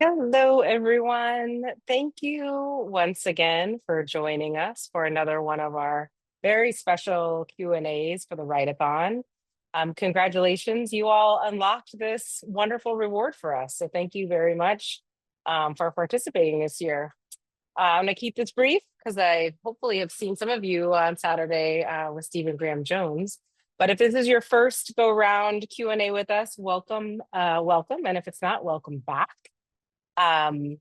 Hello, everyone. Thank you once again for joining us for another one of our very special Q&As for the Write-a-thon. Congratulations, you all unlocked this wonderful reward for us. So thank you very much for participating this year. I'm going to keep this brief because I hopefully have seen some of you on Saturday with Stephen Graham Jones. But if this is your first go round Q&A with us, welcome, welcome. And if it's not, welcome back. Um,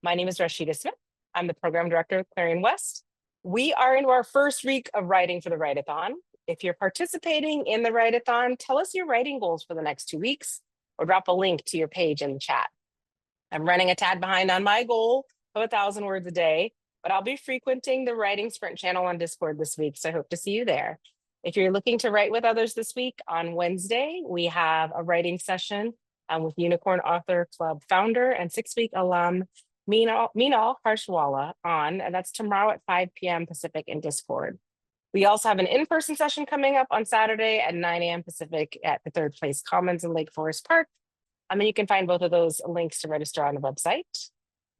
my name is Rashida Smith. I'm the program director at Clarion West. We are into our first week of writing for the Write-a-thon. If you're participating in the Write-a-thon, tell us your writing goals for the next 2 weeks or drop a link to your page in the chat. I'm running a tad behind on my goal of 1,000 words a day, but I'll be frequenting the Writing Sprint channel on Discord this week, so I hope to see you there. If you're looking to write with others this week, on Wednesday, we have a writing session with Unicorn Author Club founder and 6-week alum, Meenal Harshwala on, and that's tomorrow at 5 p.m. Pacific in Discord. We also have an in-person session coming up on Saturday at 9 a.m. Pacific at the Third Place Commons in Lake Forest Park. And you can find both of those links to register on the website.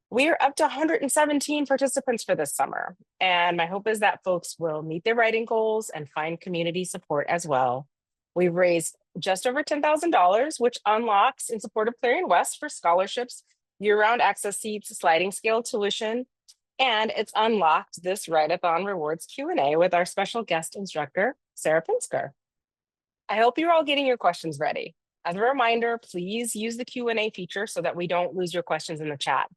We are up to 117 participants for this summer. And my hope is that folks will meet their writing goals and find community support as well. We've raised just over $10,000, which unlocks in support of Clarion West for scholarships, year-round access seats, sliding scale tuition, and it's unlocked this Write-a-thon Rewards Q&A with our special guest instructor, Sarah Pinsker. I hope you're all getting your questions ready. As a reminder, please use the Q&A feature so that we don't lose your questions in the chat.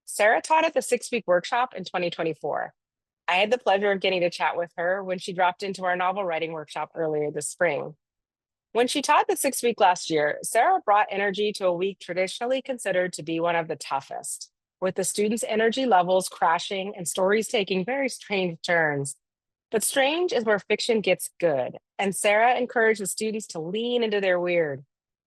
Sarah taught at the 6-week workshop in 2024. I had the pleasure of getting to chat with her when she dropped into our novel writing workshop earlier this spring. When she taught the 6-week last year, Sarah brought energy to a week traditionally considered to be one of the toughest, with the students' energy levels crashing and stories taking very strange turns. But strange is where fiction gets good, and Sarah encouraged the students to lean into their weird.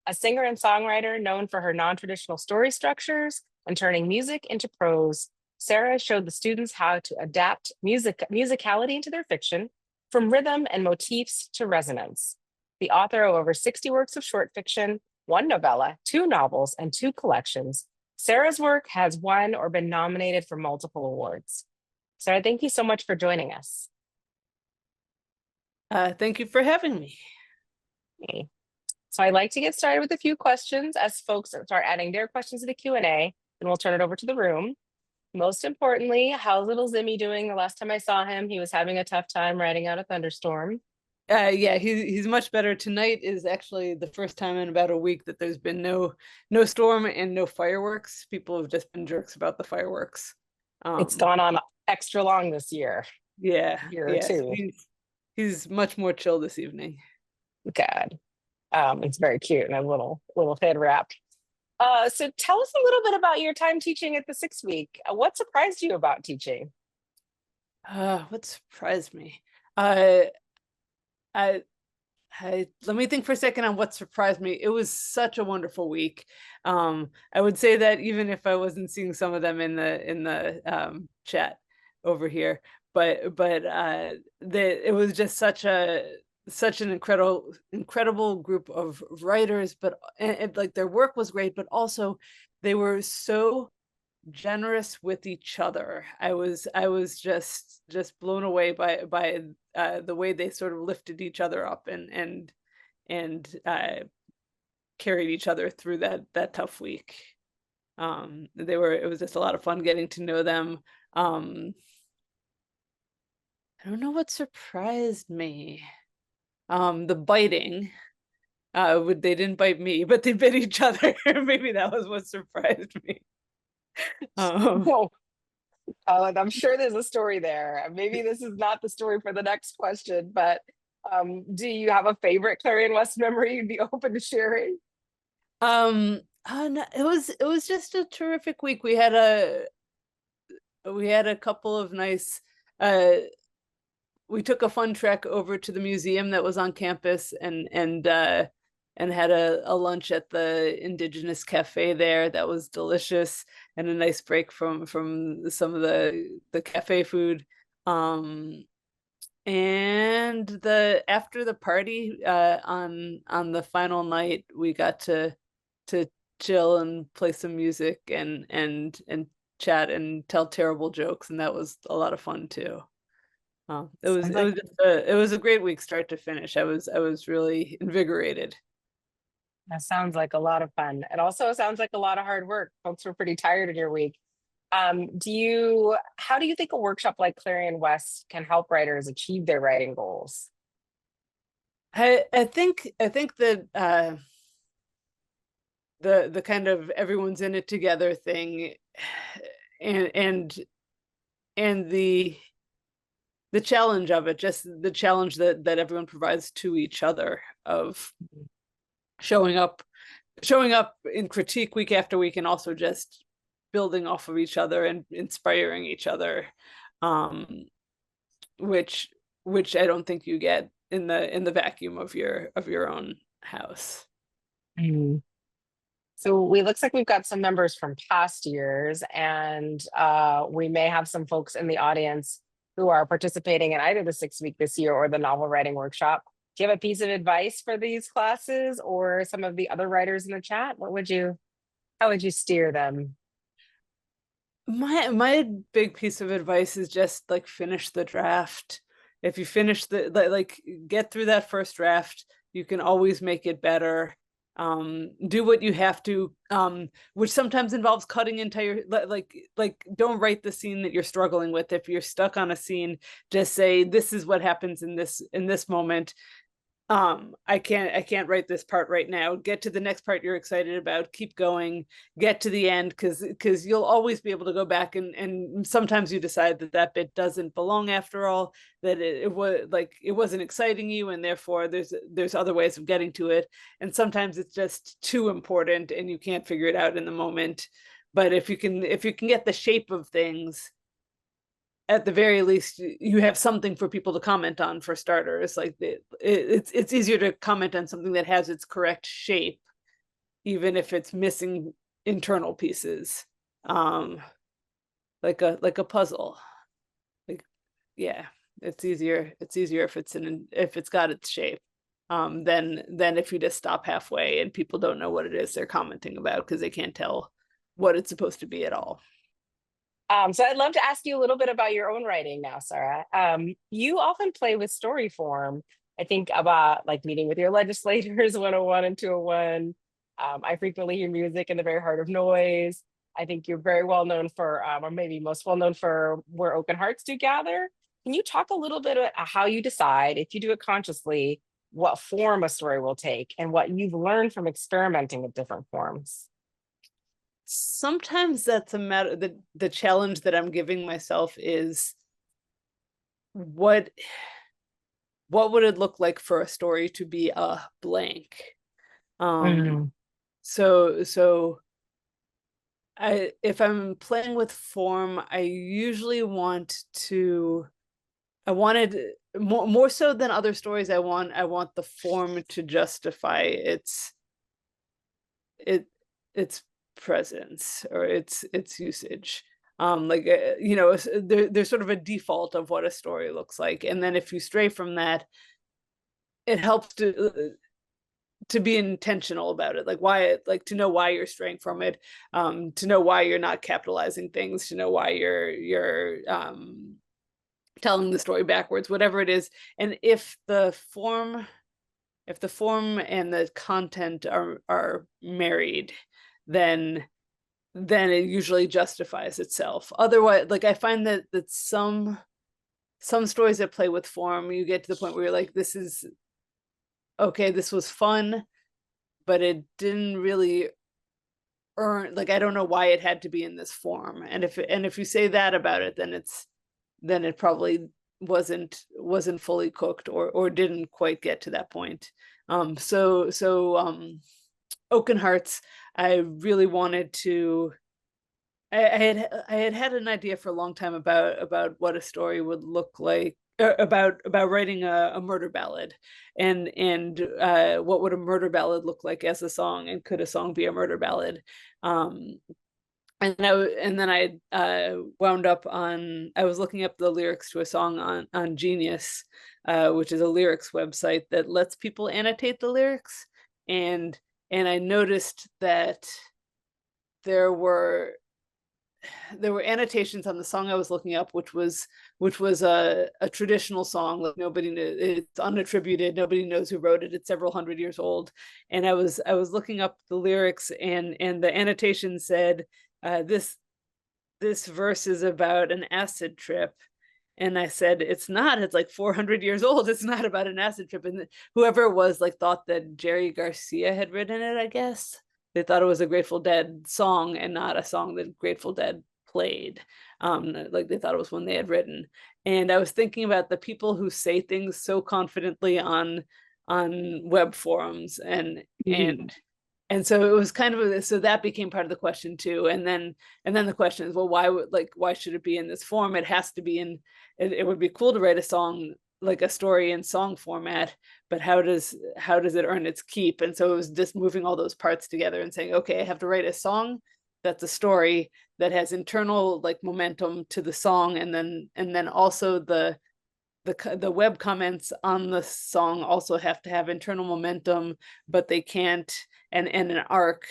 A singer and songwriter known for her non-traditional story structures and turning music into prose, Sarah showed the students how to adapt musicality into their fiction, from rhythm and motifs to resonance. The author of over 60 works of short fiction, 1 novella, 2 novels, and 2 collections, Sarah's work has won or been nominated for multiple awards. Sarah, thank you so much for joining us. Thank you for having me. Okay. So I'd like to get started with a few questions as folks start adding their questions to the Q&A, and we'll turn it over to the room. Most importantly, how's little Zimmy doing? The last time I saw him, he was having a tough time riding out a thunderstorm. Yeah, he's much better. Tonight is actually the first time in about a week that there's been no storm and no fireworks. People have just been jerks about the fireworks. It's gone on extra long this year. Yeah, Year or yeah. two. He's much more chill this evening. God. It's very cute and a little head wrap. So tell us a little bit about your time teaching at the 6-week. What surprised you about teaching? What surprised me? I let me think for a second on what surprised me. It was such a wonderful week. I would say that even if I wasn't seeing some of them in the chat over here, but it was just such an incredible group of writers, but and like their work was great, but also they were so generous with each other. I was just blown away by the way they sort of lifted each other up and carried each other through that tough week. It was just a lot of fun getting to know them. I don't know what surprised me. The biting. They didn't bite me, but they bit each other. Maybe that was what surprised me. Oh, I'm sure there's a story there. Maybe this is not the story for the next question, but do you have a favorite Clarion West memory you'd be open to sharing? No, it was just a terrific week. We had a couple of nice we took a fun trek over to the museum that was on campus and had a lunch at the Indigenous Cafe there that was delicious, and a nice break from some of the cafe food. And after the party on the final night, we got to chill and play some music and chat and tell terrible jokes, and that was a lot of fun too. Sounds like It was a great week start to finish. I was really invigorated. that sounds like a lot of fun. It also sounds like a lot of hard work. Folks were pretty tired in your week. How do you think a workshop like Clarion West can help writers achieve their writing goals? I think that the kind of everyone's in it together thing, and and the challenge of it, just the challenge that everyone provides to each other of showing up in critique week after week, and also just building off of each other and inspiring each other, um which I don't think you get in the vacuum of your own house. Mhm. So we looks like we've got some members from past years, and we may have some folks in the audience who are participating in either the 6 week this year or the novel writing workshop. Do you have a piece of advice for these classes or some of the other writers in the chat? How would you steer them? My big piece of advice is just like finish the draft. If you finish the get through that first draft, you can always make it better. Do what you have to, which sometimes involves cutting entire don't write the scene that you're struggling with. If you're stuck on a scene, just say this is what happens in this moment. I can't write this part right now. Get to the next part you're excited about, keep going, get to the end, because you'll always be able to go back, and sometimes you decide that that bit doesn't belong after all, that it was like it wasn't exciting you, and therefore there's other ways of getting to it, and sometimes it's just too important and you can't figure it out in the moment. But if you can get the shape of things, at the very least you have something for people to comment on. For starters, like it's easier to comment on something that has its correct shape, even if it's missing internal pieces, um like a puzzle. Like, yeah, it's easier if it's got its shape, than if you just stop halfway and people don't know what it is they're commenting about because they can't tell what it's supposed to be at all. So I'd love to ask you a little bit about your own writing now, Sarah. You often play with story form. I think about like meeting with your legislators 101 and 201. I frequently hear music in the very heart of noise. I think you're very well known for, or maybe most well known for where open hearts do gather. Can you talk a little bit about how you decide, if you do it consciously, what form a story will take and what you've learned from experimenting with different forms? Sometimes that's a matter, the challenge that I'm giving myself is what would it look like for a story to be a blank. um Mhm. so if I'm playing with form, I usually I wanted more so than other stories, I want the form to justify it its presence or its usage. There's sort of a default of what a story looks like, and then if you stray from that, it helps to be intentional about it, like why, like to know why you're straying from it, to know why you're not capitalizing things, to know why you're telling the story backwards, whatever it is. And if the form and the content are married, then it usually justifies itself. Otherwise, like I find that some stories that play with form, you get to the point where you're like, this is okay, this was fun, but it didn't really earn, like I don't know why it had to be in this form. And if you say that about it, then it probably wasn't fully cooked, or didn't quite get to that point. Oaken Hearts, I really wanted to. I had an idea for a long time about what a story would look like, about writing a murder ballad, and what would a murder ballad look like as a song, and could a song be a murder ballad? Um, and then I wound up on, I was looking up the lyrics to a song on Genius, which is a lyrics website that lets people annotate the lyrics. And and I noticed that there were annotations on the song I was looking up, which was a traditional song. Like nobody knows, it's unattributed. Nobody knows who wrote it. It's several hundred years old. And I was looking up the lyrics, and the annotation said, this verse is about an acid trip. And I said, it's not. It's like 400 years old. It's not about an acid trip. And whoever it was like thought that Jerry Garcia had written it, I guess. They thought it was a Grateful Dead song and not a song that Grateful Dead played. Like they thought it was one they had written. And I was thinking about the people who say things so confidently on web forums, and so it was kind of so that became part of the question too. And then the question is, well, why should it be in this form? It has to be in. It would be cool to write a song, like a story in song format, but how does it earn its keep? And so it was just moving all those parts together and saying, okay, I have to write a song that's a story that has internal like momentum to the song, and then also the web comments on the song also have to have internal momentum, but they can't, and an arc,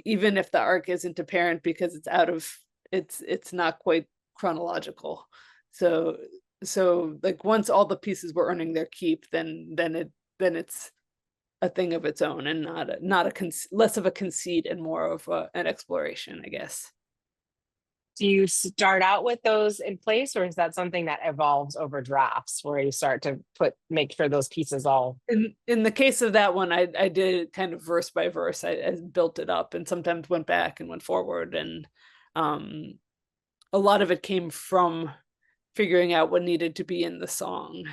even if the arc isn't apparent because it's out of it's not quite chronological. So like once all the pieces were earning their keep, then it's a thing of its own, and not a less of a conceit and more of an exploration, I guess. Do you start out with those in place, or is that something that evolves over drafts where you start to make sure those pieces all? In the case of that one, I did it kind of verse by verse. I built it up and sometimes went back and went forward, and a lot of it came from figuring out what needed to be in the song.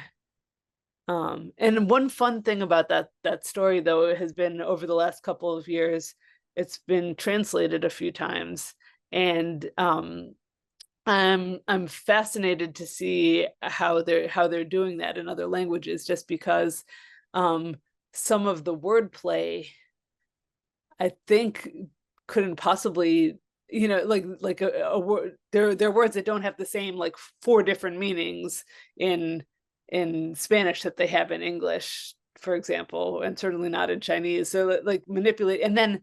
And one fun thing about that story, though, has been over the last couple of years, it's been translated a few times, and I'm fascinated to see how they're doing that in other languages, just because some of the wordplay, I think, couldn't possibly, like a word. There are words that don't have the same like four different meanings in Spanish that they have in English, for example, and certainly not in Chinese. So like manipulate, and then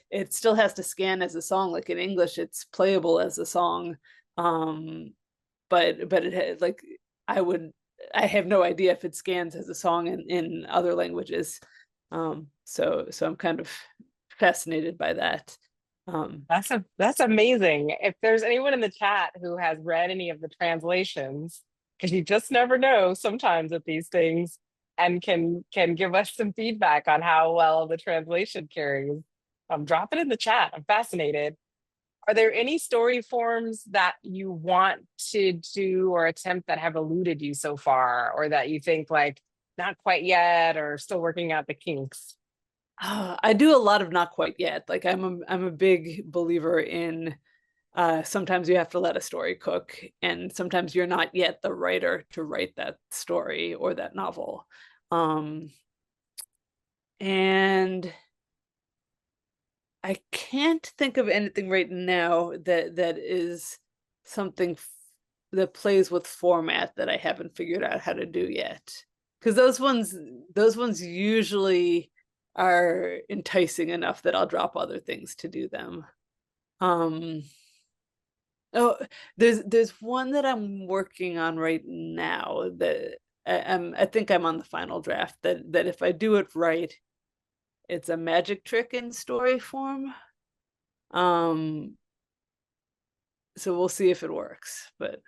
it still has to scan as a song. Like in English, it's playable as a song, but it like I have no idea if it scans as a song in other languages. So I'm kind of fascinated by that. That's amazing. If there's anyone in the chat who has read any of the translations, because you just never know sometimes with these things, and can give us some feedback on how well the translation carries, drop it in the chat. I'm fascinated. Are there any story forms that you want to do or attempt that have eluded you so far, or that you think like not quite yet, or still working out the kinks? I do a lot of not quite yet. Like I'm a big believer in sometimes you have to let a story cook, and sometimes you're not yet the writer to write that story or that novel. And I can't think of anything right now that is something that plays with format that I haven't figured out how to do yet. Because those ones usually are enticing enough that I'll drop other things to do them. Oh, there's one that I'm working on right now that I think I'm on the final draft, that if I do it right, it's a magic trick in story form. So we'll see if it works, but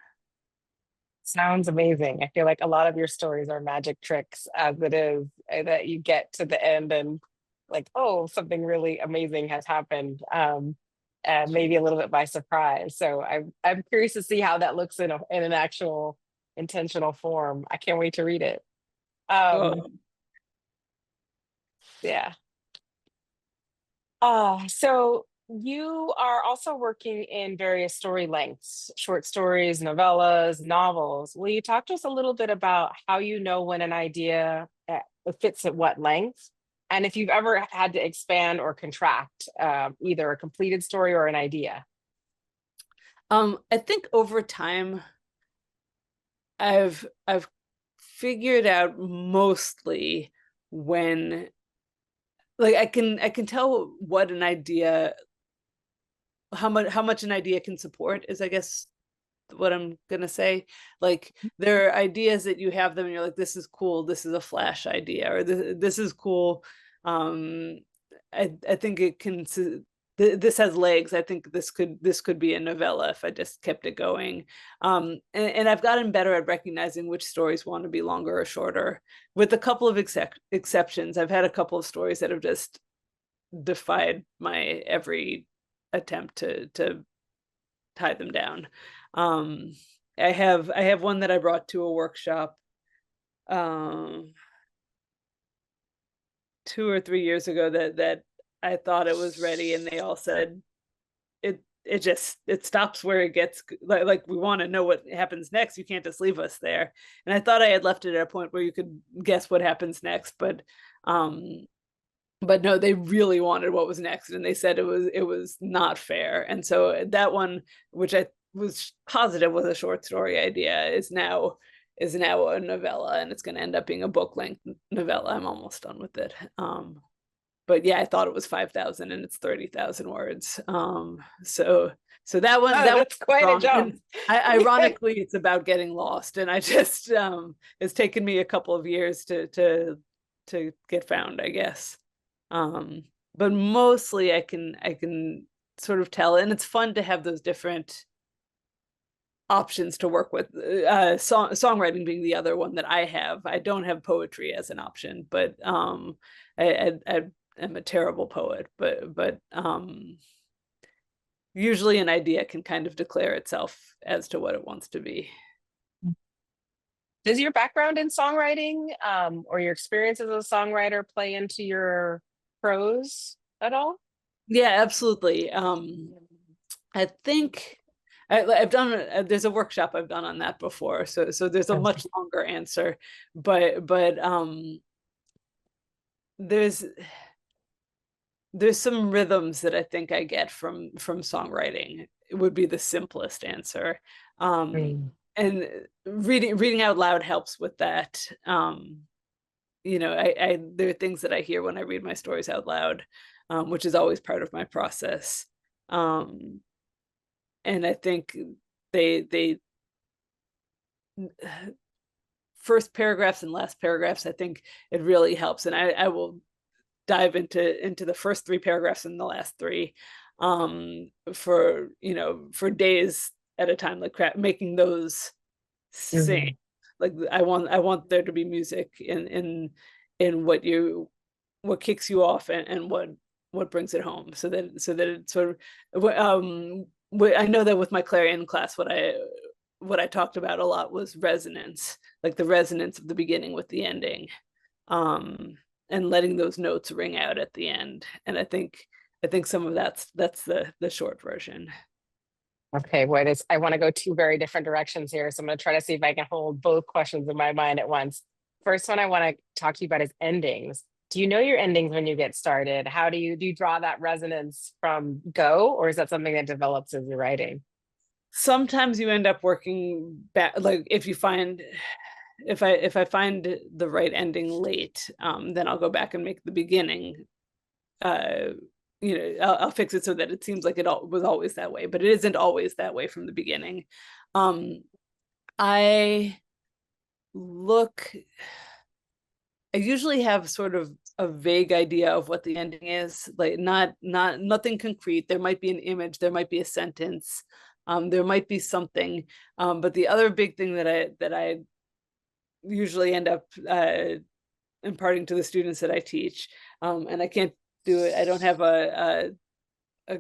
Sounds amazing. I feel like a lot of your stories are magic tricks as it is, that you get to the end and like, oh, something really amazing has happened. And maybe a little bit by surprise. So I'm curious to see how that looks in an actual intentional form. I can't wait to read it. Um, oh, yeah. So you are also working in various story lengths, short stories, novellas, novels. Will you talk to us a little bit about how you know when an idea fits at what length? And if you've ever had to expand or contract either a completed story or an idea? I think over time I've figured out mostly when, like I can tell what an idea, how much an idea can support is, I guess, what I'm gonna say. Like, there are ideas that you have them and you're like, this is cool, this is a flash idea, or this is cool. um I think it can this has legs. I think this could be a novella if I just kept it going. And I've gotten better at recognizing which stories want to be longer or shorter, with a couple of exceptions. I've had a couple of stories that have just defied my every attempt to tie them down. Um, I have one that I brought to a workshop um 2 or 3 years ago that I thought it was ready, and they all said it stops where it gets like we want to know what happens next. You can't just leave us there. And I thought I had left it at a point where you could guess what happens next, um but no, they really wanted what was next, and they said it was not fair. And so that one, which I was positive was a short story idea, is now a novella, and it's going to end up being a book length novella. I'm almost done with it. But yeah, I thought it was 5,000 and it's 30,000 words. So that one, Oh, that's quite a strong. jump. And ironically, it's about getting lost, and I just it's taken me a couple of years to get found, I guess. But mostly I can sort of tell, and it's fun to have those different options to work with. Songwriting being the other one that I have. I don't have poetry as an option, but I am a terrible poet, but usually an idea can kind of declare itself as to what it wants to be. Does your background in songwriting, or your experience as a songwriter play into your prose at all? Yeah, absolutely. I think I've done there's a workshop I've done on that before, so there's a much longer answer, but there's there's some rhythms that I think I get from songwriting. It would be the simplest answer. Mm. And reading out loud helps with that. I there are things that I hear when I read my stories out loud, which is always part of my process. Um, and I think they first paragraphs and last paragraphs, I think it really helps. And I will dive into the first three paragraphs and the last three, for days at a time, like making those sing. Mhm. Like I want there to be music in what kicks you off, and what brings it home, so that it sort of I know that with my clarion class, what I talked about a lot was resonance, like the resonance of the beginning with the ending, um, and letting those notes ring out at the end. And I think some of that's the short version. Okay, I want to go two very different directions here. So I'm going to try to see if I can hold both questions in my mind at once. First one I want to talk to you about is endings. Do you know your endings when you get started? How do you draw that resonance from go, or is that something that develops as you're writing? Sometimes you end up working back, like if I find the right ending late, then I'll go back and make the beginning. Uh, I'll fix it so that it seems like was always that way, but it isn't always that way from the beginning. Um, I look. I usually have sort of a vague idea of what the ending is, like nothing concrete. There might be an image, there might be a sentence, there might be something. But the other big thing that I usually end up imparting to the students that I teach, and I can't do it. I don't have a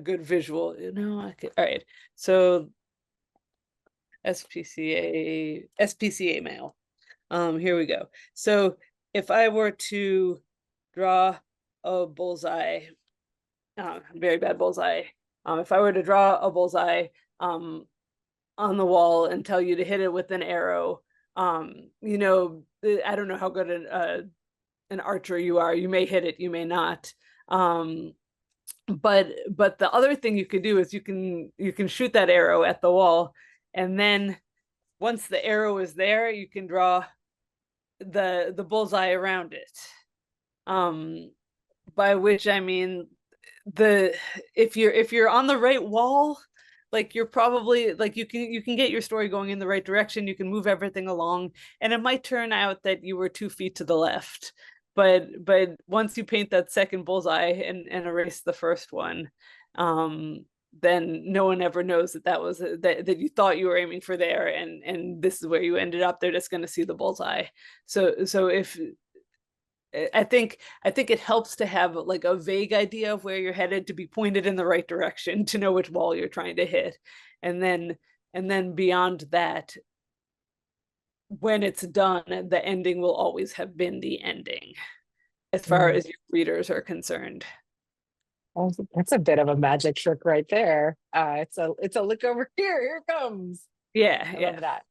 good visual. All right. So SPCA mail. Here we go. So if I were to draw a bullseye, very bad bullseye. If I were to draw a bullseye on the wall and tell you to hit it with an arrow, I don't know how good an archer you are. You may hit it, you may not. But the other thing you could do is you can shoot that arrow at the wall, and then once the arrow is there, you can draw the bullseye around it. by which I mean the if you're on the right wall, like you're probably like you can get your story going in the right direction, you can move everything along, and it might turn out that you were 2 feet to the left. But once you paint that second bullseye and erase the first one, then no one ever knows that that was that you thought you were aiming for there, and this is where you ended up. They're just going to see the bullseye. So if I think it helps to have like a vague idea of where you're headed, to be pointed in the right direction, to know which wall you're trying to hit. And then beyond that, when it's done, the ending will always have been the ending as far Mm. as your readers are concerned. Oh, that's a bit of a magic trick right there. It's a look over here. Here it comes. Yeah, I love yeah. that.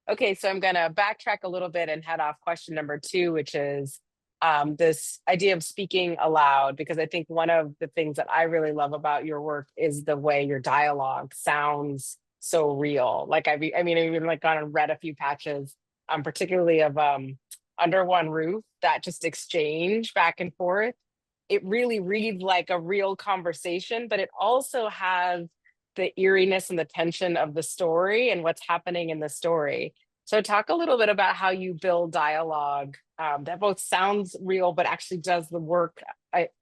Okay, so I'm gonna backtrack a little bit and head off question number two, which is this idea of speaking aloud, because I think one of the things that I really love about your work is the way your dialogue sounds so real. Like I mean, I've even like gone and read a few patches, particularly of Under One Roof, that just exchange back and forth. It really reads like a real conversation, but it also has the eeriness and the tension of the story and what's happening in the story. So, talk a little bit about how you build dialogue that both sounds real but actually does the work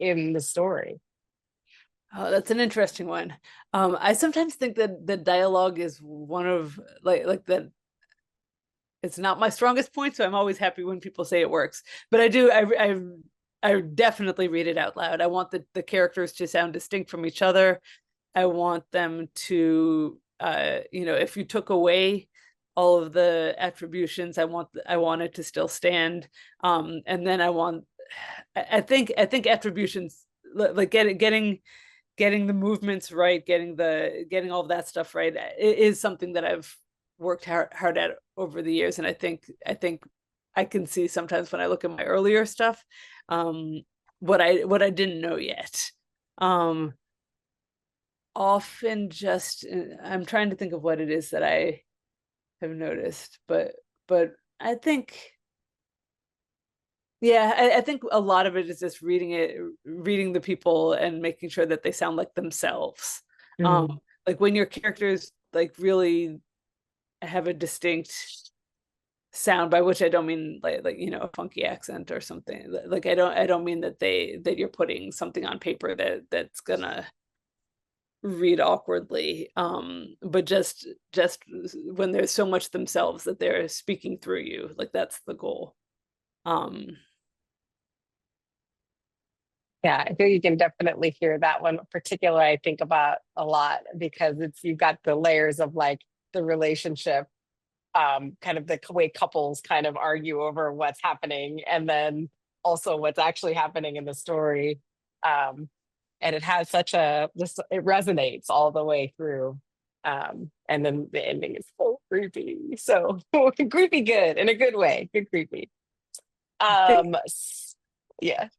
in the story. Oh, that's an interesting one. I sometimes think that the dialogue is one of like that it's not my strongest point, so I'm always happy when people say it works. But I definitely read it out loud. I want the characters to sound distinct from each other. I want them to, if you took away all of the attributions, I want it to still stand. And then I think attributions, like getting the movements right, getting all of that stuff right, is something that I've worked hard at over the years. And I think I can see sometimes when I look at my earlier stuff, um, what I didn't know yet. Um, Often just I'm trying to think of what it is that I have noticed, but I think yeah, I think a lot of it is just reading the people and making sure that they sound like themselves. Mm. Like when your characters like really have a distinct sound, by which I don't mean like a funky accent or something. Like I don't mean that you're putting something on paper that's gonna read awkwardly, but just when there's so much themselves that they're speaking through you, like that's the goal. um Yeah, I think you can definitely hear that one particular I think about a lot because it's you've got the layers of like the relationship, kind of the way couples kind of argue over what's happening, and then also what's actually happening in the story. Um, and it has such a just it resonates all the way through. And then the ending is so creepy. So creepy good in a good way. Good creepy. I think Yeah, it's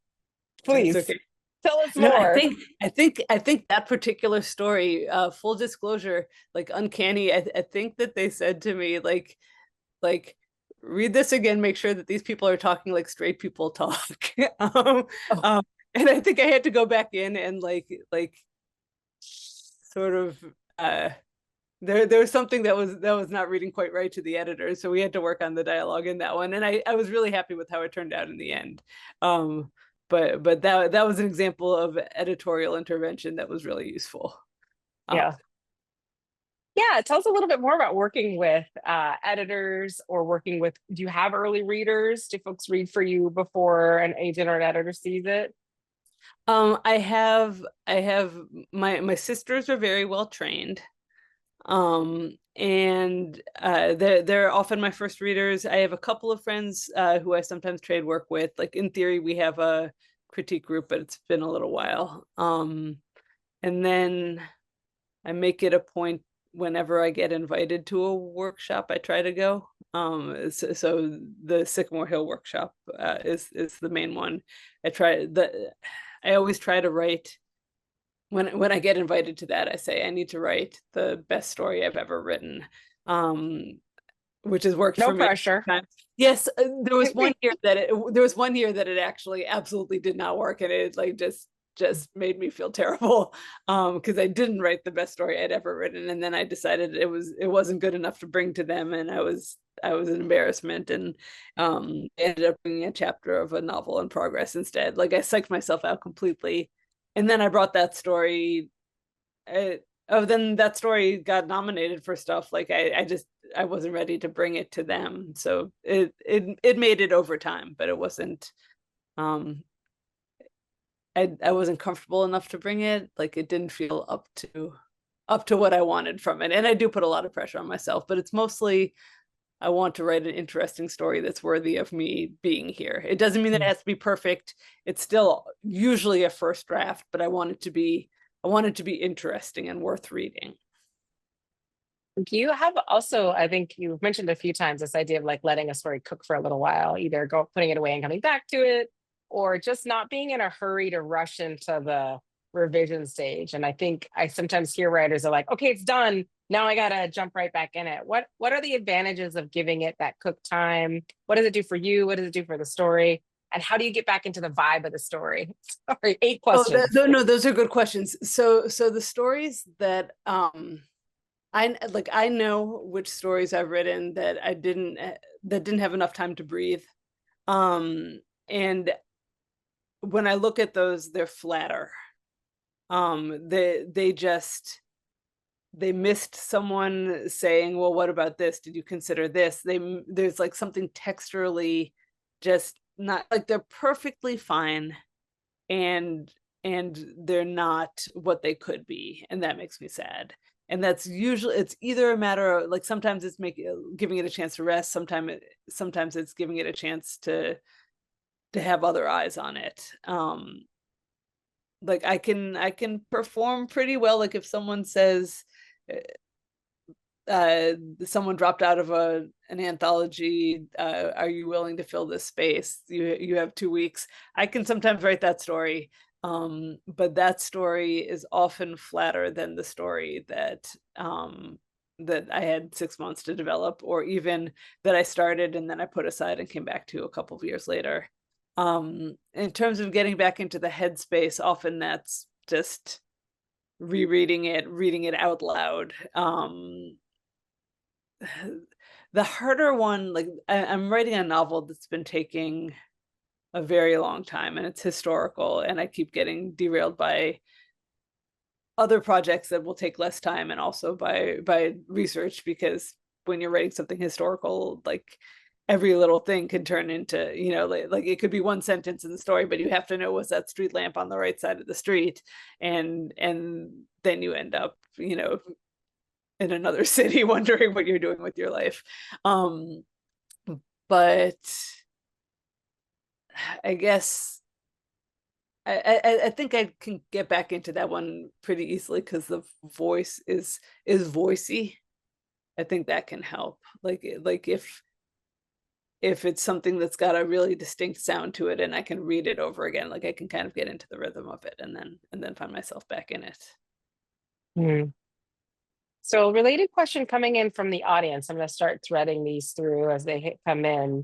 please okay. tell us No, more. I think that particular story, full disclosure, like Uncanny, I think that they said to me like read this again, make sure that these people are talking like straight people talk. Oh, um, and I think I had to go back in and sort of there was something that was not reading quite right to the editor, so we had to work on the dialogue in that one, and I was really happy with how it turned out in the end. um but that was an example of editorial intervention that was really useful. um yeah. Yeah, tell us a little bit more about working with editors or working with, do you have early readers? Do folks read for you before an agent or an editor sees it? I have my sisters are very well trained. And they're often my first readers. I have a couple of friends who I sometimes trade work with. Like in theory, we have a critique group, but it's been a little while. And then I make it a point whenever I get invited to a workshop, I try to go. So the Sycamore Hill workshop is the main one. I always try to write when I get invited to that, I say I need to write the best story I've ever written. Um, which has worked No for me pressure. times. Yes, there was one year that it actually absolutely did not work, and it like just made me feel terrible because I didn't write the best story I'd ever written, and then I decided it wasn't good enough to bring to them, and I was an embarrassment, and ended up bringing a chapter of a novel in progress instead. Like I psyched myself out completely, and then I brought that story. Then that story got nominated for stuff. Like I wasn't ready to bring it to them, so it made it over time, but it wasn't. Um, I wasn't comfortable enough to bring it. Like it didn't feel up to what I wanted from it. And I do put a lot of pressure on myself, but it's mostly I want to write an interesting story that's worthy of me being here. It doesn't mean that it has to be perfect. It's still usually a first draft, but I want it to be interesting and worth reading. You have also, I think you've mentioned a few times this idea of like letting a story cook for a little while, either go putting it away and coming back to it, or just not being in a hurry to rush into the revision stage. And I think I sometimes hear writers are like, okay, it's done. Now I gotta jump right back in it. What are the advantages of giving it that cook time? What does it do for you? What does it do for the story? And how do you get back into the vibe of the story? Sorry, eight Oh, questions. no, those are good questions. So the stories that I know which stories I've written that that didn't have enough time to breathe. And when I look at those, they're flatter. They just they missed someone saying, well, what about this? Did you consider this? There's like something texturally just not like they're perfectly fine, and they're not what they could be, and that makes me sad. And that's usually it's either a matter of like sometimes it's making giving it a chance to rest, sometimes it's giving it a chance to have other eyes on it. Like I can perform pretty well. Like if someone says uh someone dropped out of an anthology, are you willing to fill this space? You have 2 weeks. I can sometimes write that story, but that story is often flatter than the story that I had 6 months to develop, or even that I started and then I put aside and came back to a couple of years later. In terms of getting back into the headspace, often that's just rereading it, reading it out loud. The harder one, like I'm writing a novel that's been taking a very long time, and it's historical, and I keep getting derailed by other projects that will take less time, and also by research, because when you're writing something historical, like every little thing can turn into, like it could be one sentence in the story, but you have to know, was that street lamp on the right side of the street? And then you end up, in another city wondering what you're doing with your life. Um, but I guess I think I can get back into that one pretty easily because the voice is voicey. I think that can help. Like if it's something that's got a really distinct sound to it and I can read it over again, like I can kind of get into the rhythm of it and then find myself back in it. Hmm. So, related question coming in from the audience. I'm going to start threading these through as they come in.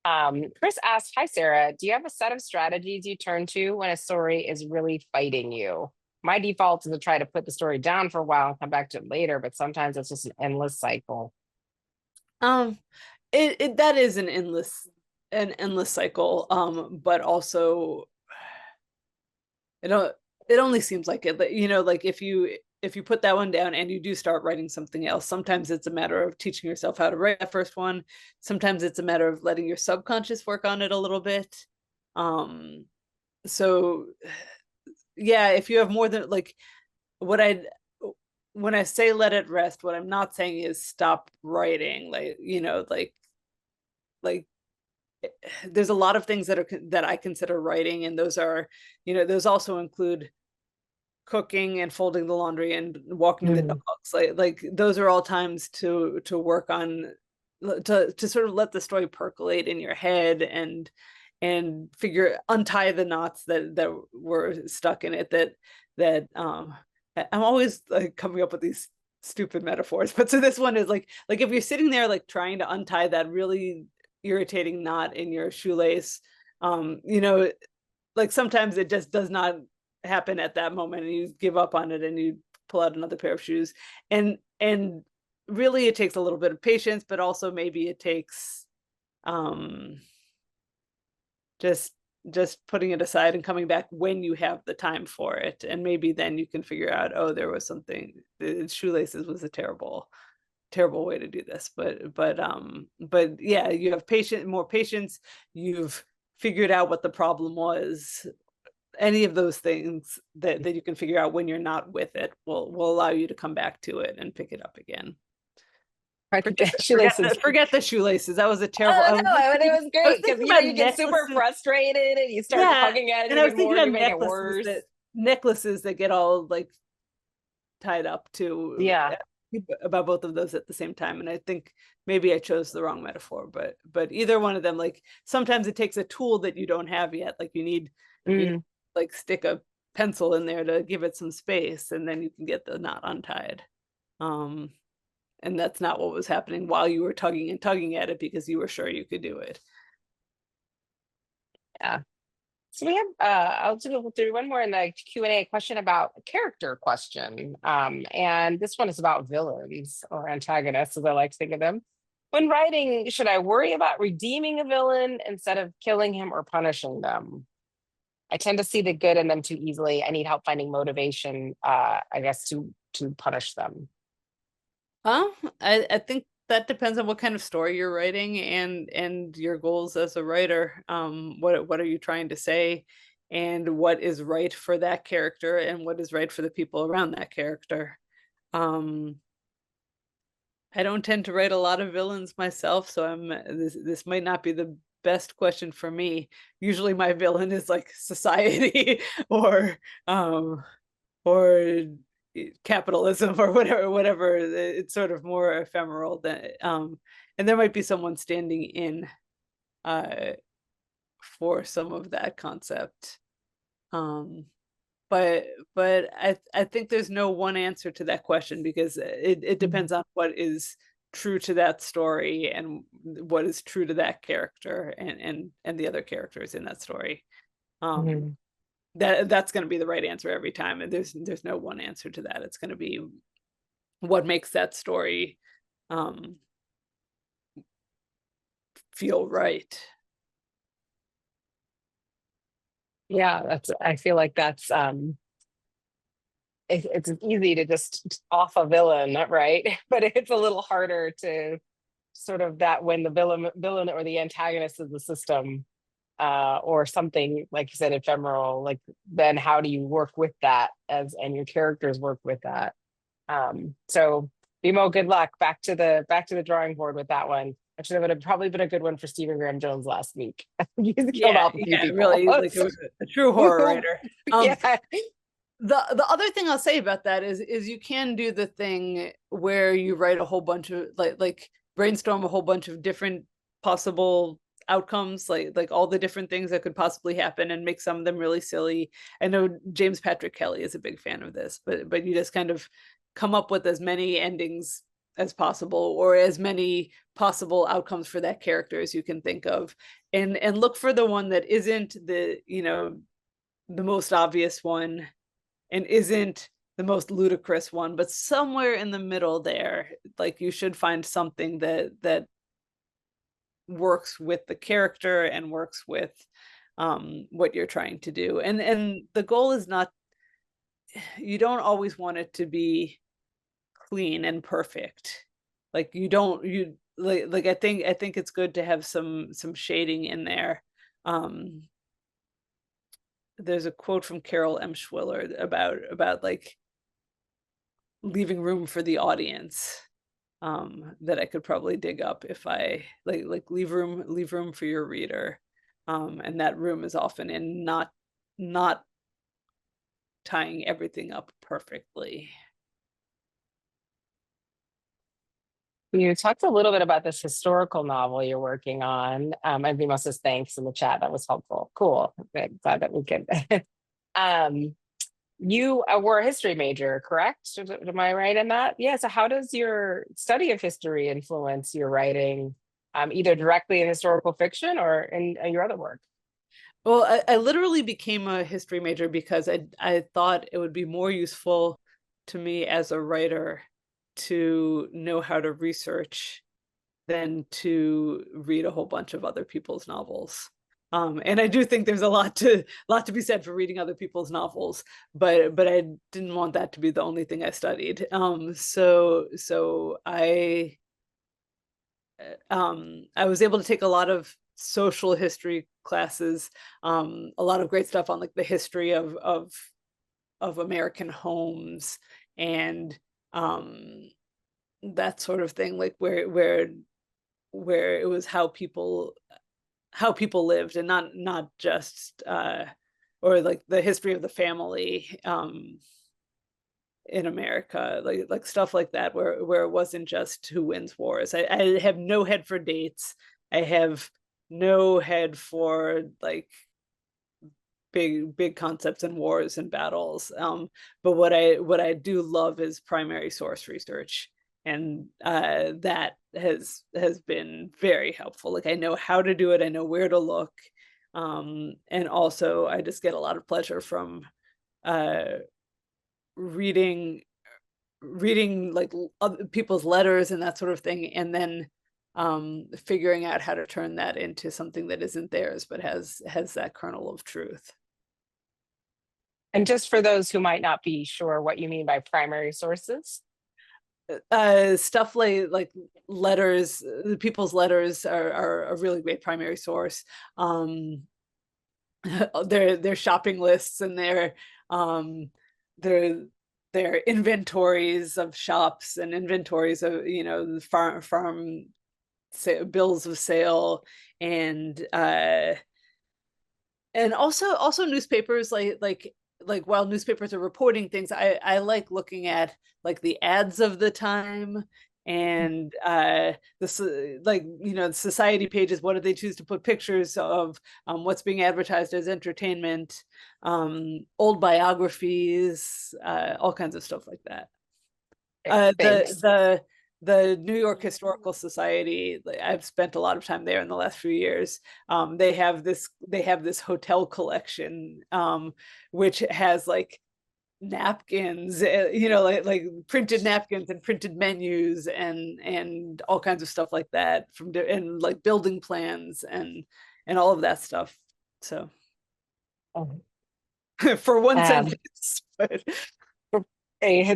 Chris asked, "Hi Sarah, do you have a set of strategies you turn to when a story is really fighting you?" My default is to try to put the story down for a while and come back to it later, but sometimes it's just an endless cycle. Um, it that is an endless cycle. But also it don't it only seems like it, like if you put that one down and you do start writing something else, sometimes it's a matter of teaching yourself how to write that first one. Sometimes it's a matter of letting your subconscious work on it a little bit. Um, so yeah, if you have more than like what I when I say let it rest, what I'm not saying is stop writing. Like there's a lot of things that I consider writing, and those are, those also include cooking and folding the laundry and walking the Mm. dogs. Like those are all times to work on, to sort of let the story percolate in your head and untie the knots that were stuck in it, that I'm always like coming up with these stupid metaphors. But so this one is like if you're sitting there like trying to untie that really irritating knot in your shoelace, you know, like sometimes it just does not happen at that moment and you give up on it and you pull out another pair of shoes. And really it takes a little bit of patience, but also maybe it takes um just putting it aside and coming back when you have the time for it, and maybe then you can figure out, oh, there was something, the shoelaces was a terrible way to do this. But yeah, you have more patience, you've figured out what the problem was. Any of those things that you can figure out when you're not with it will allow you to come back to it and pick it up again. Right, the shoelaces. Forget the shoelaces. That was a terrible. Oh no, it was I was great because thinking you know about you get super necklaces. frustrated and you start Yeah, tugging at it and I was even thinking more, about you make it worse. necklaces that get all like tied up to Yeah. about both of those at the same time. And I think maybe I chose the wrong metaphor, but either one of them, like sometimes it takes a tool that you don't have yet. Like you need Mm. like stick a pencil in there to give it some space, and then you can get the knot untied. Um, and that's not what was happening while you were tugging and tugging at it because you were sure you could do it. Yeah. So we have I'll do one more in the Q&A question about a character question. And this one is about villains or antagonists, as I like to think of them. When writing, should I worry about redeeming a villain instead of killing him or punishing them? I tend to see the good in them too easily. I need help finding motivation, I guess, to punish them. I think that depends on what kind of story you're writing and your goals as a writer. What are you trying to say, and what is right for that character, and what is right for the people around that character. Um, I don't tend to write a lot of villains myself, so this might not be the best question for me. Usually my villain is like society or um or capitalism or whatever. It's sort of more ephemeral than and there might be someone standing in uh for some of that concept. Um but I think there's no one answer to that question because it depends on what is true to that story and what is true to that character and the other characters in that story. Um Mhm. that's going to be the right answer every time, and there's no one answer to that. It's going to be what makes that story um feel right. Yeah, that's. I feel like that's. It's easy to just off a villain, right? But it's a little harder to sort of that when the villain or the antagonist of the system, or something like you said, ephemeral. Like then how do you work with that as and your characters work with that? So Bimo, good luck. Back to the drawing board with that one. Actually, that would have probably been a good one for Stephen Graham Jones last week. He's killed Yeah, off a few yeah, people. really, like a true horror writer. um Yeah. the other thing I'll say about that is you can do the thing where you write a whole bunch of like brainstorm a whole bunch of different possible outcomes, like all the different things that could possibly happen and make some of them really silly. I know James Patrick Kelly is a big fan of this, but you just kind of come up with as many endings as possible or as many possible outcomes for that character as you can think of, and look for the one that isn't the, you know, the most obvious one and isn't the most ludicrous one, but somewhere in the middle there, like you should find something that works with the character and works with what you're trying to do. And the goal is not, you don't always want it to be clean and perfect. Like you don't you like I think it's good to have some shading in there. Um there's a quote from Carol M. Schwiller about like leaving room for the audience, that I could probably dig up if I like leave room for your reader. And that room is often in not tying everything up perfectly. You talked a little bit about this historical novel you're working on. And Vimo says thanks in the chat. That was helpful. Cool. Good. Glad that we could. um, You were a history major, correct? Am I right in that? Yeah. So how does your study of history influence your writing, either directly in historical fiction or in your other work? Well, I literally became a history major because I thought it would be more useful to me as a writer to know how to research than to read a whole bunch of other people's novels. And I do think there's a lot to be said for reading other people's novels, but I didn't want that to be the only thing I studied. I was able to take a lot of social history classes, a lot of great stuff on like the history of American homes and that sort of thing, like where it was how people lived and not just or like the history of the family in America, like stuff like that, where it wasn't just who wins wars. I have no head for dates. I have no head for like big concepts in wars and battles. But what I do love is primary source research, and that has been very helpful. Like I know how to do it, I know where to look, and also I just get a lot of pleasure from uh, reading like other people's letters and that sort of thing, and then figuring out how to turn that into something that isn't theirs but has that kernel of truth. And just for those who might not be sure what you mean by primary sources. Stuff like letters, people's letters are a really great primary source. Their shopping lists and um their their inventories of shops and inventories of farm bills of sale, and also newspapers, like while newspapers are reporting things, I like looking at like the ads of the time, and this like the society pages, what do they choose to put pictures of, what's being advertised as entertainment, old biographies, all kinds of stuff like that. The Thanks. the New York Historical Society, like, I've spent a lot of time there in the last few years. They have this hotel collection, which has like napkins, like printed napkins and printed menus and all kinds of stuff like that and like building plans and all of that stuff. So Oh. for one Um, sentence, but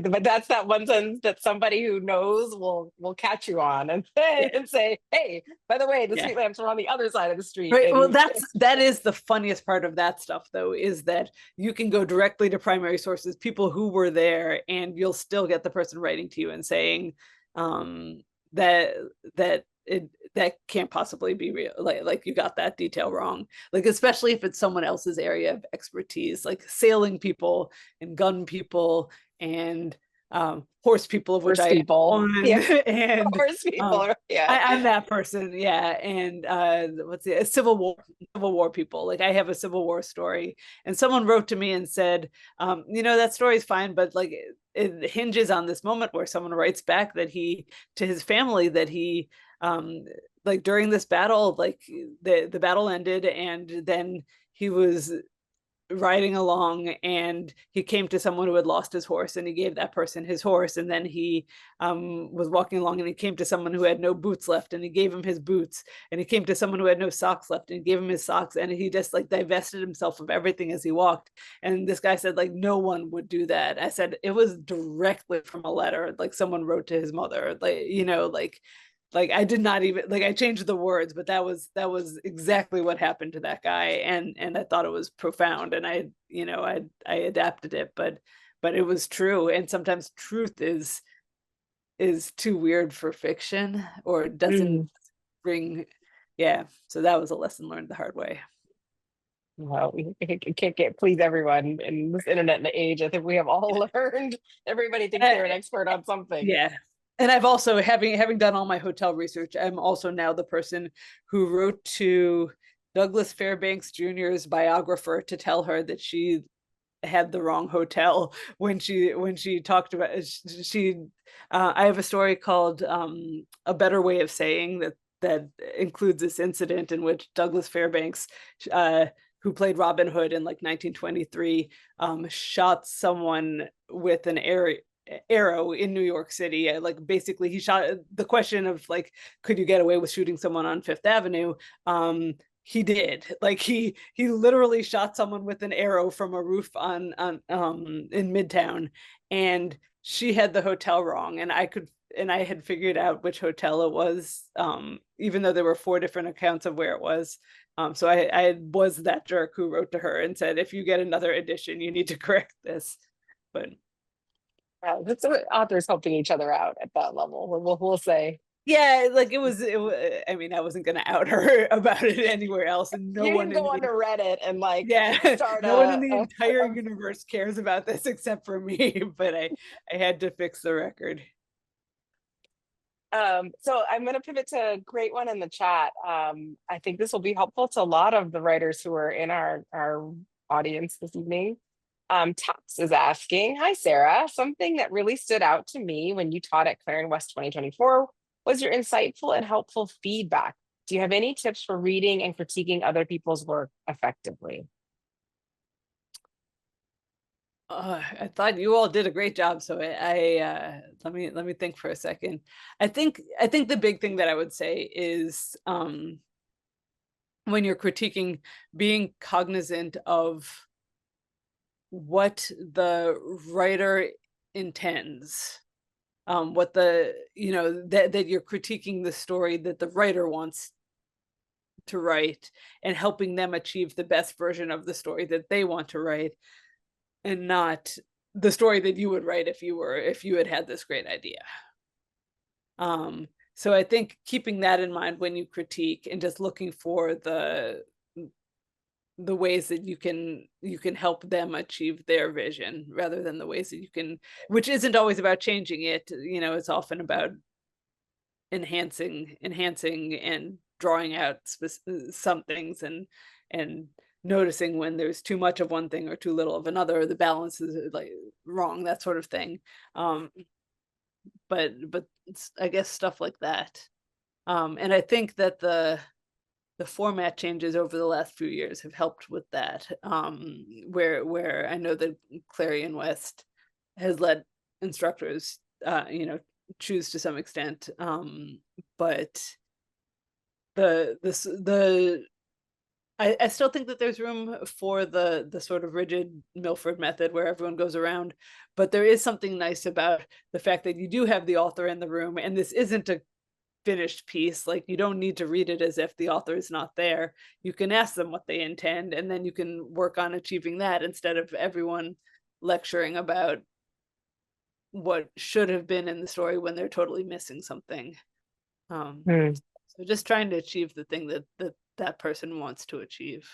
but that's that one sentence that somebody who knows will catch you on and yeah, and say, "Hey, by the way, the yeah. street lamps are on the other side of the street." Right. Well, And that is the funniest part of that stuff, though, is that you can go directly to primary sources, people who were there, and you'll still get the person writing to you and saying um, that that can't possibly be real. Like you got that detail wrong. Like especially if it's someone else's area of expertise, like sailing people and gun people and horse people, of which horse I am people, one, yeah, and horse people, um, yeah. I'm that person, yeah. And what's the Civil War people? Like I have a Civil War story, and someone wrote to me and said, that story's fine, but like it hinges on this moment where someone writes back that he to his family that he like during this battle, like the battle ended, and then he was riding along and he came to someone who had lost his horse, and he gave that person his horse, and then he was walking along and he came to someone who had no boots left, and he gave him his boots, and he came to someone who had no socks left and he gave him his socks, and he just like divested himself of everything as he walked. And this guy said like no one would do that. I said it was directly from a letter like someone wrote to his mother, like I did not even like I changed the words, but that was exactly what happened to that guy, and I thought it was profound, and I adapted it, but it was true, and sometimes truth is too weird for fiction or doesn't Mm. bring. Yeah, so that was a lesson learned the hard way. Well, we can't get please everyone in this internet and age. I think we have all learned. Everybody thinks Uh, they're an expert on something. yeah. And I've also having done all my hotel research, I'm also now the person who wrote to Douglas Fairbanks Jr.'s biographer to tell her that she had the wrong hotel when she talked about I have a story called A Better Way of Saying, that includes this incident in which Douglas Fairbanks, who played Robin Hood in like 1923, shot someone with an arrow in New York City. Like basically he shot, the question of like, could you get away with shooting someone on Fifth Avenue? He did. Like he literally shot someone with an arrow from a roof on in Midtown, and she had the hotel wrong, and I had figured out which hotel it was, even though there were 4 different accounts of where it was. So I was that jerk who wrote to her and said, if you get another edition, you need to correct this. But That's what authors helping each other out at that level. We'll say. yeah, like I mean, I wasn't gonna out her about it anywhere else, and no You one didn't in go the onto Reddit and like yeah, start no one in a, the entire universe cares about this except for me, but I had to fix the record. so I'm going to pivot to a great one in the chat. I think this will be helpful to a lot of the writers who are in our audience this evening. Tux is asking, hi, Sarah. Something that really stood out to me when you taught at Clarion West 2024 was your insightful and helpful feedback. Do you have any tips for reading and critiquing other people's work effectively? I thought you all did a great job, so let me think for a second. I think the big thing that I would say is, when you're critiquing, being cognizant of what the writer intends, what the that you're critiquing the story that the writer wants to write, and helping them achieve the best version of the story that they want to write, and not the story that you would write if you had had this great idea. So I think keeping that in mind when you critique, and just looking for the ways that you can help them achieve their vision, rather than the ways that you can, which isn't always about changing it. It's often about enhancing and drawing out some things, and noticing when there's too much of one thing or too little of another, or the balance is like wrong, that sort of thing. But I guess stuff like that. And I think that the format changes over the last few years have helped with that. Where I know that Clarion West has let instructors, choose to some extent. But the I still think that there's room for the sort of rigid Milford method where everyone goes around, but there is something nice about the fact that you do have the author in the room, and this isn't a finished piece. Like, you don't need to read it as if the author is not there. You can ask them what they intend, and then you can work on achieving that, instead of everyone lecturing about what should have been in the story when they're totally missing something. Hmm. So just trying to achieve the thing that person wants to achieve.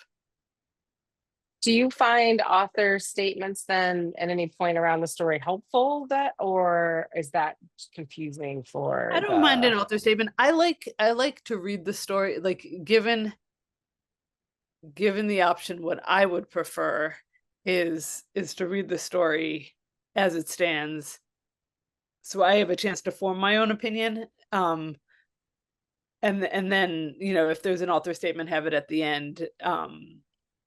Do you find author statements then at any point around the story helpful, or is that confusing I for don't mind an the? author statement. I like to read the story, like, given the option, what I would prefer is to read the story as it stands, so I have a chance to form my own opinion. And then, if there's an author statement, have it at the end,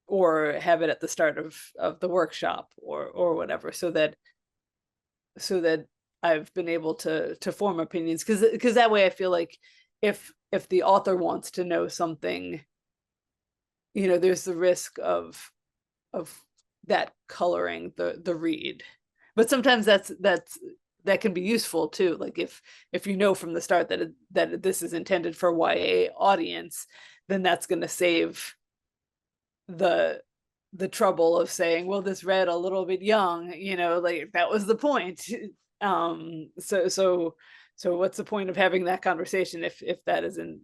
or have it at the start of the workshop, or whatever, so that I've been able to form opinions, because that way I feel like, if the author wants to know something, there's the risk of that coloring the read. But sometimes that can be useful too. Like, if you know from the start that this is intended for YA audience, then that's going to save the trouble of saying, well, this read a little bit young, like, that was the point. So what's the point of having that conversation if that isn't,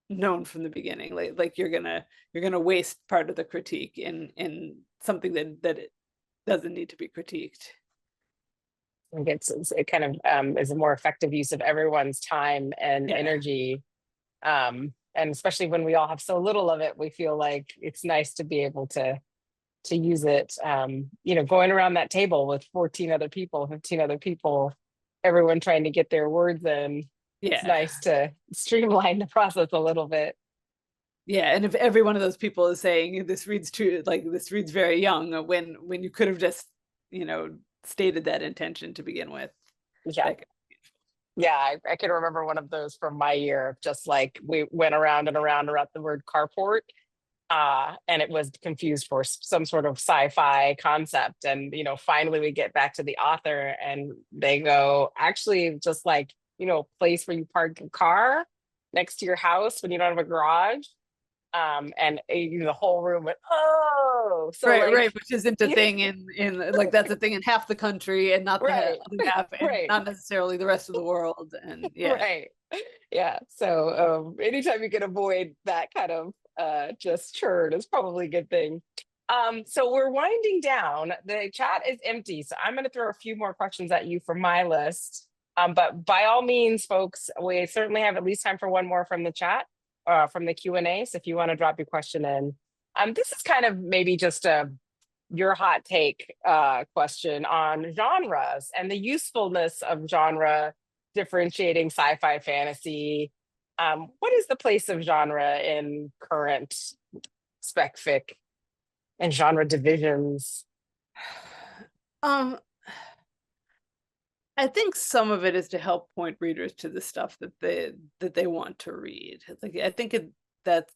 known from the beginning? Like you're gonna waste part of the critique in something that it doesn't need to be critiqued. I think it kind of is a more effective use of everyone's time and Yeah. energy. And especially when we all have so little of it, we feel like it's nice to be able to to use it. Going around that table with 14 other people, 15 other people, everyone trying to get their words in. It's Yeah. nice to streamline the process a little bit. Yeah, and if every one of those people is saying this reads true, like this reads very young, when you could have just, stated that intention to begin with. Yeah. That Yeah, I can remember one of those from my year of just like we went around and around around the word carport, and it was confused for some sort of sci-fi concept. And finally we get back to the author, and they go, actually, just like place where you park your car next to your house when you don't have a garage. And the whole room went, oh, so right, like, right, which isn't a thing in like that's a thing in half the country and not the right, other half, and right, not necessarily the rest of the world. And yeah. right. Yeah. So anytime you can avoid that kind of just churn is probably a good thing. So we're winding down. The chat is empty. So I'm going to throw a few more questions at you from my list. But by all means, folks, we certainly have at least time for one more from the chat, from the Q&A. So if you want to drop your question in. This is kind of maybe just your hot take question on genres and the usefulness of genre differentiating sci-fi fantasy. What is the place of genre in current spec fic and genre divisions? Um, I think some of it is to help point readers to the stuff that they want to read. Like I think that's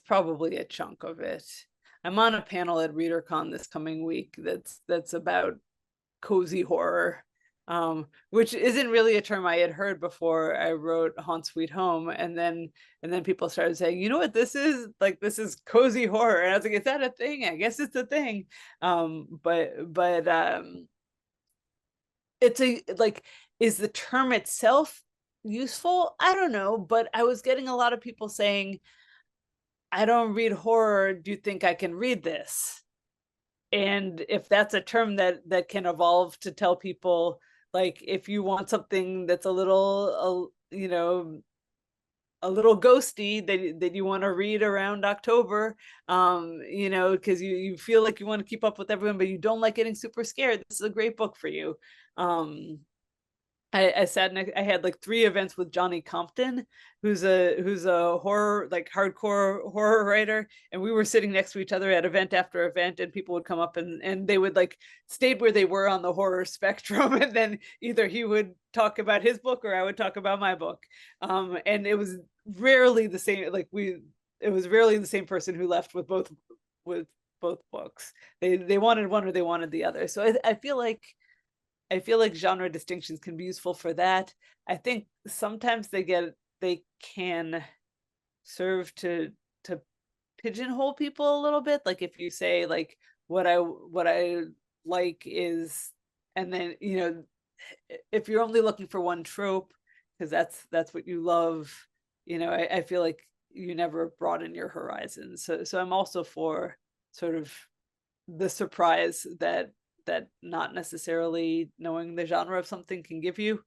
probably a chunk of it. I'm on a panel at ReaderCon this coming week that's about cozy horror, which isn't really a term I had heard before I wrote Haunt Sweet Home, and then people started saying, you know what this is? Like this is cozy horror, and I was like, is that a thing? I guess it's a thing. But it's a like, is the term itself useful? I don't know, but I was getting a lot of people saying, I don't read horror. Do you think I can read this? And if that's a term that can evolve to tell people, like, if you want something that's a little, a little ghosty that you want to read around October, because you feel like you want to keep up with everyone, but you don't like getting super scared, this is a great book for you. I sat next, I had like 3 events with Johnny Compton, who's a horror, like hardcore horror writer, and we were sitting next to each other at event after event, and people would come up and they would like stayed where they were on the horror spectrum, and then either he would talk about his book or I would talk about my book. And it was rarely the same, it was rarely the same person who left with both books. They wanted one or they wanted the other. So I feel like genre distinctions can be useful for that. I think sometimes they can serve to pigeonhole people a little bit. Like if you say like what I like is, and then if you're only looking for one trope because that's what you love, I feel like you never broaden your horizons. So I'm also for sort of the surprise that not necessarily knowing the genre of something can give you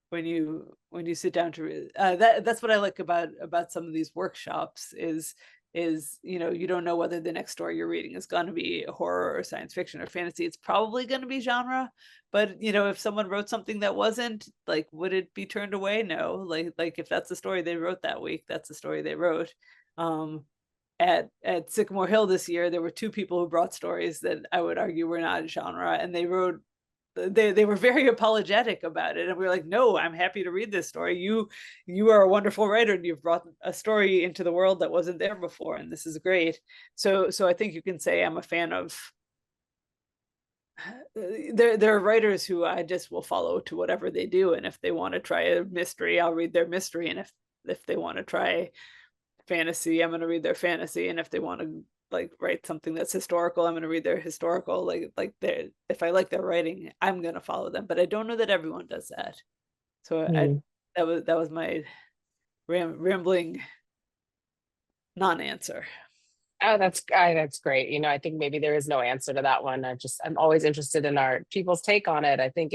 when you sit down to read. That's what I like about some of these workshops is you don't know whether the next story you're reading is going to be horror or science fiction or fantasy. It's probably going to be genre, but if someone wrote something that wasn't, like, would it be turned away? No. Like if that's the story they wrote that week, that's the story they wrote. At Sycamore Hill this year, there were 2 people who brought stories that I would argue were not genre, and they were very apologetic about it, and we were like, no, I'm happy to read this story. You are a wonderful writer, and you've brought a story into the world that wasn't there before, and this is great. So I think you can say I'm a fan of. There are writers who I just will follow to whatever they do, and if they want to try a mystery, I'll read their mystery, and if they want to try fantasy, I'm going to read their fantasy, and if they want to like write something that's historical, I'm going to read their historical. Like if I like their writing, I'm going to follow them, but I don't know that everyone does that. So Hmm. that was my rambling non-answer. Oh, that's great. I think maybe there is no answer to that one. I'm always interested in our people's take on it. I think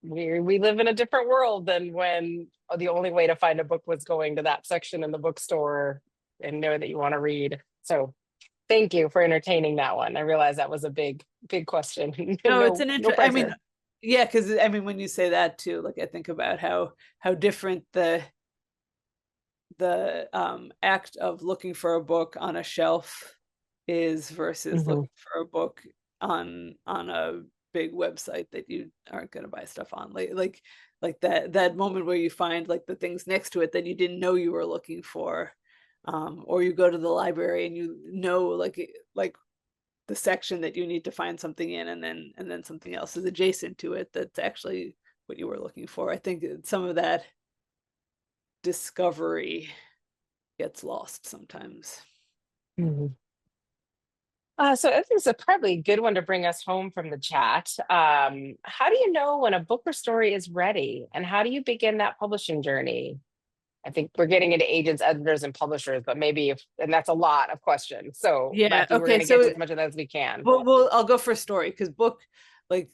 we live in a different world than when the only way to find a book was going to that section in the bookstore and know that you want to read. So thank you for entertaining that one. I realize that was a big question. No, it's No, an no I mean, pressure. yeah, because I mean, when you say that too, like I think about how different the act of looking for a book on a shelf is versus Mhm. looking for a book on a big website that you aren't going to buy stuff on, like that moment where you find like the things next to it that you didn't know you were looking for, or you go to the library and you know like the section that you need to find something in, and then something else is adjacent to it that's actually what you were looking for. I think some of that discovery gets lost sometimes. Mhm. So I think it's a probably good one to bring us home from the chat. How do you know when a book or story is ready, and how do you begin that publishing journey? I think we're getting into agents, editors, and publishers, but maybe if, and that's a lot of questions. So Yeah, Matthew, we're going okay, to get to so as much of that as we can. I'll go for story because like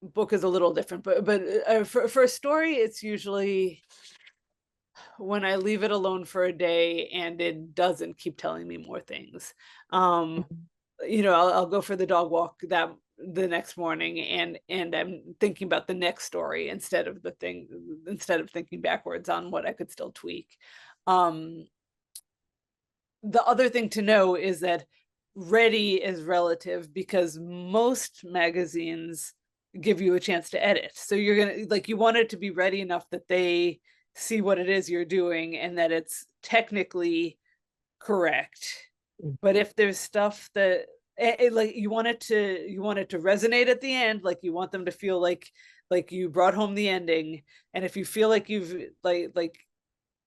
book is a little different, but for a story, it's usually when I leave it alone for a day and it doesn't keep telling me more things. Um, Mhm. I'll go for the dog walk that the next morning, and I'm thinking about the next story instead of thinking backwards on what I could still tweak. Um, the other thing to know is that ready is relative because most magazines give you a chance to edit. So you're going to like you want it to be ready enough that they see what it is you're doing and that it's technically correct. But if there's stuff that like you want it to resonate at the end, like you want them to feel like you brought home the ending, and if you feel like you've like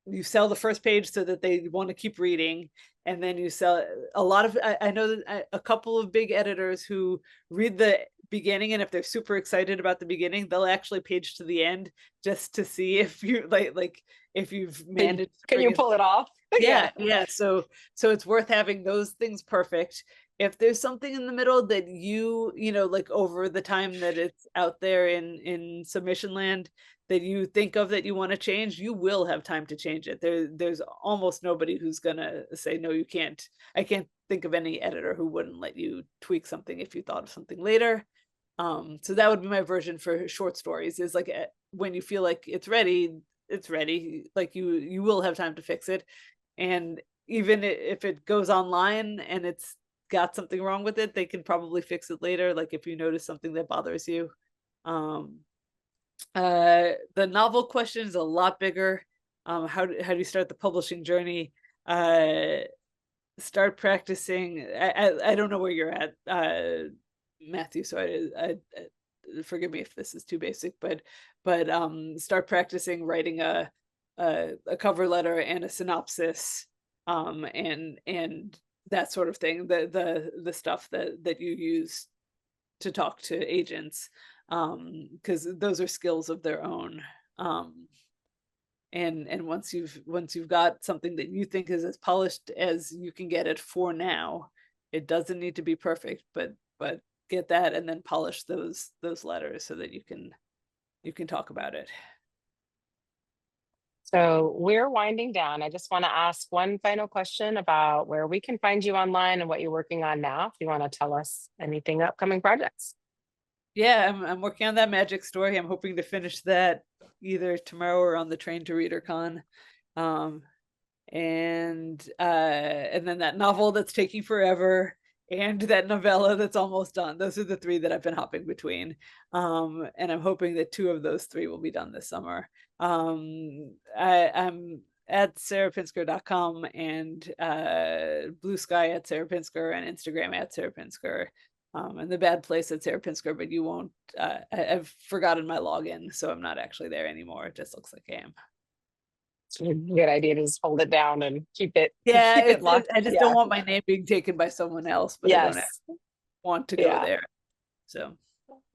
you sell the first page so that they want to keep reading, and then you sell a lot of I know that a couple of big editors who read the beginning, and if they're super excited about the beginning they'll actually page to the end just to see if you like if you've managed to Can bring you it. pull it off? Yeah, Yeah. yeah. So it's worth having those things perfect. If there's something in the middle that you know, like over the time that it's out there in submission land that you think of that you want to change, you will have time to change it. There's almost nobody who's gonna say no, you can't. I can't think of any editor who wouldn't let you tweak something if you thought of something later. So that would be my version for short stories is like when you feel like it's ready. Like you will have time to fix it, and even if it goes online and it's got something wrong with it, they can probably fix it later, like if you notice something that bothers you. um the novel question is a lot bigger. How do you start the publishing journey? uh Start practicing. I don't know where you're at, Matthew, so I forgive me if this is too basic, but start practicing writing a cover letter and a synopsis, and that sort of thing, the stuff that you use to talk to agents, because those are skills of their own. um and once you've got something that you think is as polished as you can get it for now, it doesn't need to be perfect, but get that and then polish those letters so that you can talk about it. So we're winding down. I just want to ask one final question about where we can find you online and what you're working on now. If you want to tell us anything upcoming projects. Yeah, I'm working on that magic story. I'm hoping to finish that either tomorrow or on the train to ReaderCon. um and then that novel that's taking forever, and that novella that's almost done. Those are the three that I've been hopping between, and I'm hoping that two of those three will be done this summer. I'm at sarahpinsker.com, and Blue Sky at Sarah Pinsker, and Instagram at Sarah Pinsker, and the bad place at Sarah Pinsker, but you won't I've forgotten my login, so I'm not actually there anymore. It just looks like I am. It's a good idea to just hold it down and Yeah, keep it locked. I just don't Yeah. want my name being taken by someone else, but I don't Yes. want to go Yeah. there. So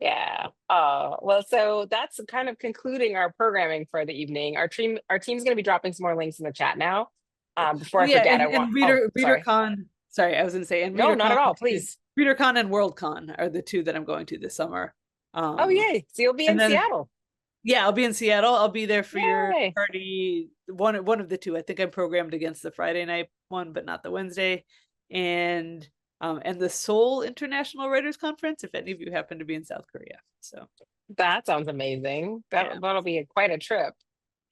Yeah. Well, so that's kind of concluding our programming for the evening. Our team's going to be dropping some more links in the chat now. Before oh I yeah, forget, and I want. and Oh, sorry. ReaderCon. Sorry, I was gonna say, and No, not ReaderCon, at all. Please. ReaderCon and WorldCon are the two that I'm going to this summer. Oh, Um, yay! So you'll be and in then Seattle. Yeah, I'll be in Seattle. I'll be there for your Yay. party. One of the two. I think I'm programmed against the Friday night one, but not the Wednesday. And the Seoul International Writers Conference, if any of you happen to be in South Korea. So That sounds amazing. yeah. That'll be quite a trip.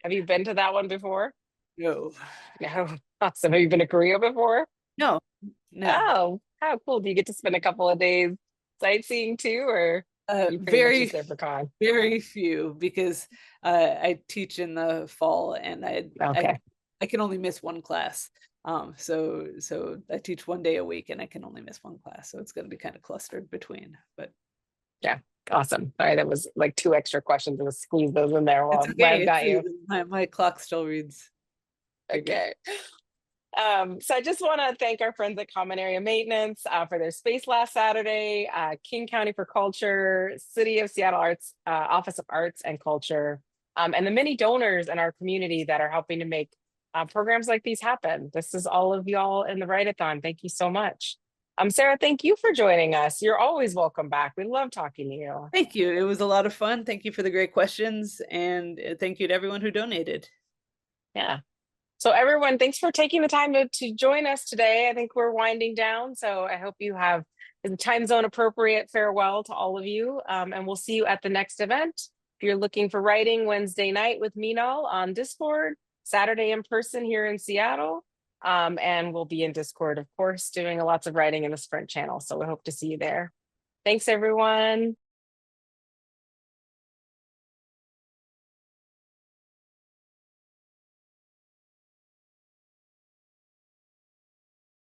Have you been to that one before? No. No. Awesome. Have you been to Korea before? No. No. Oh, how cool. Do you get to spend a couple of days sightseeing too, or you pretty much just Very there for con? very few because I teach in the fall and Okay. I can only miss one class. So I teach 1 day a week and I can only miss one class. So it's going to be kind of clustered between, but Yeah. Awesome. Sorry, that was like two extra questions. I'll squeeze those in there it's while okay. I've got you. My clock still reads. Okay. So I just want to thank our friends at Common Area Maintenance for their space last Saturday, King County for Culture, City of Seattle Arts, Office of Arts and Culture, and the many donors in our community that are helping to make programs like these happen. This is all of y'all in the Write-a-thon. Thank you so much. Sarah, thank you for joining us. You're always welcome back. We love talking to you. Thank you. It was a lot of fun. Thank you for the great questions and thank you to everyone who donated. Yeah. So everyone, thanks for taking the time to join us today. I think we're winding down, so I hope you have the time zone appropriate farewell to all of you. And we'll see you at the next event. If you're looking for writing, Wednesday night with Minal on Discord, Saturday in person here in Seattle. And we'll be in Discord, of course, doing lots of writing in the Sprint channel. So we hope to see you there. Thanks, everyone.